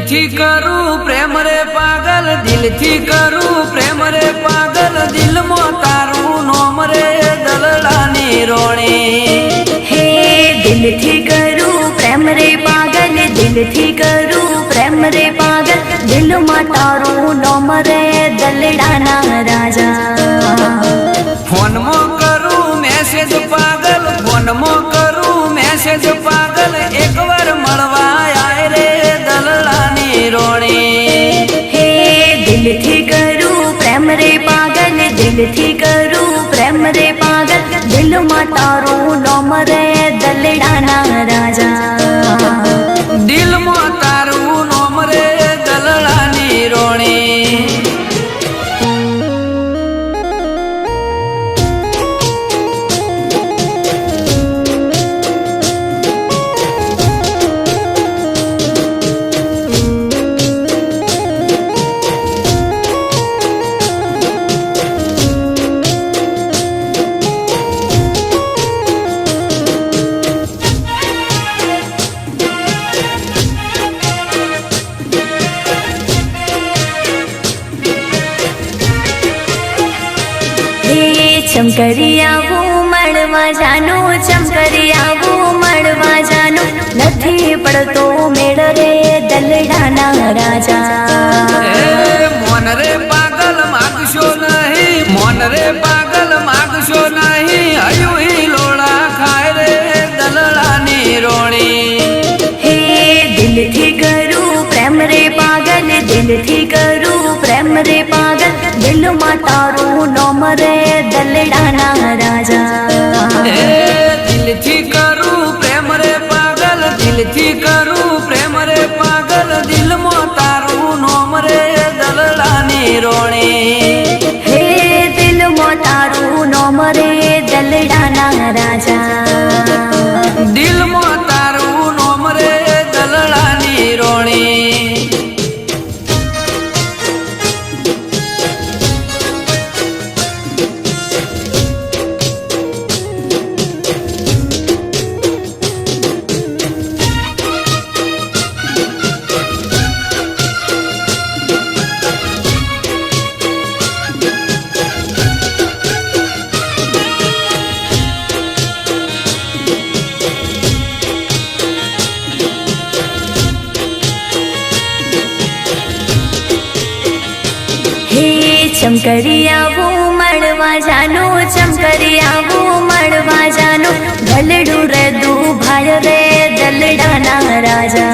થી કરું પ્રેમ રે પાગલ, દિલ થી કરું પ્રેમ રે પાગલ, દિલમાં તારું નોમ રે દલડાની રોણી। હે દિલ થી કરું પ્રેમ રે પાગલ, દિલ થી કરું પ્રેમ રે પાગલ, દિલમાં તારું નોમ રે દલડાના રાજા। ફોનમાં કરું મેસેજ પાગલ, ફોનમાં કરું મેસેજ પાગલ, એકવાર મળવા આય રે દલડાની રોણી। હે દિલ થી કરું પ્રેમ રે પાગલ, દિલ થી કરું પ્રેમ રે પાગલ, દિલમાં તારું નોમ રે દલડાના રાજા। દિલમાં તારું નોમ રે દલડાની રોણી। ચમકરિયાવું મળવા જાનું, ચમકરિયાવું મળવા જાનું, નથી પડતો મેળ રે દલડાના રાજા। મોન રે પાગલ માગશો નહીં, મોન રે પાગલ માગશો નહીં, હયું હિલોડા ખાય રે દલડાની રોણી। હે દિલ થી કરું પ્રેમ રે પાગલ, દિલ થી કરું પ્રેમ રે પાગલ, દિલમાં તારું નોમ રે દલડાના રાજા। દિલ થી કરું પ્રેમ રે પાગલ, દિલ થી કરું પ્રેમ રે પાગલ, દિલમાં તારું નોમ રે દલડાની રોણી। હે દિલમાં તારું નોમ રે દલડાના રાજા। દિલમાં તારું નોમ રે દલડાની રોણી। ચમકરિયાવું મળવા જાનું, ચમકરિયાવું મળવા જાનું, ગલડું રે દુભાળ રે દલડાના રાજા।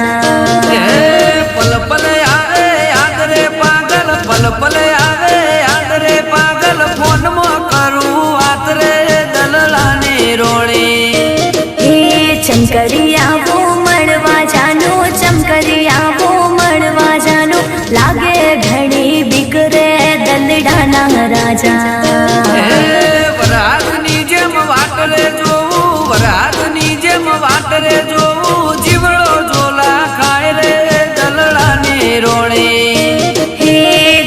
પલ પલ આવે યાદ રે પાગલ, પલ પલ આવે યાદ રે પાગલ, ફોનમાં કરું વાત રે દલડાની રોણી। હે ચમકરિયાવું મળવા જાનું, ચમકરિયાવું મળવા જાનું, લાગે ઘણી બીક રે દલડાના રાજા। વરાતની જેમ વાટ રે જોવું, વરાતની જેમ વાટ રે જોવું, જીવડો ઝોલા ખાય રે દલડાની રોણી। હે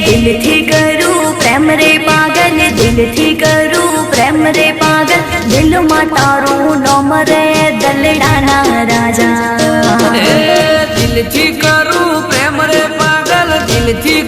દિલ થી કરું પ્રેમ રે પાગલ, દિલ થી કરું પ્રેમ રે પાગલ, દિલમાં તારું નોમ રે દલડાના રાજા। દિલ થી કરું પ્રેમ રે પાગલ, દિલ થી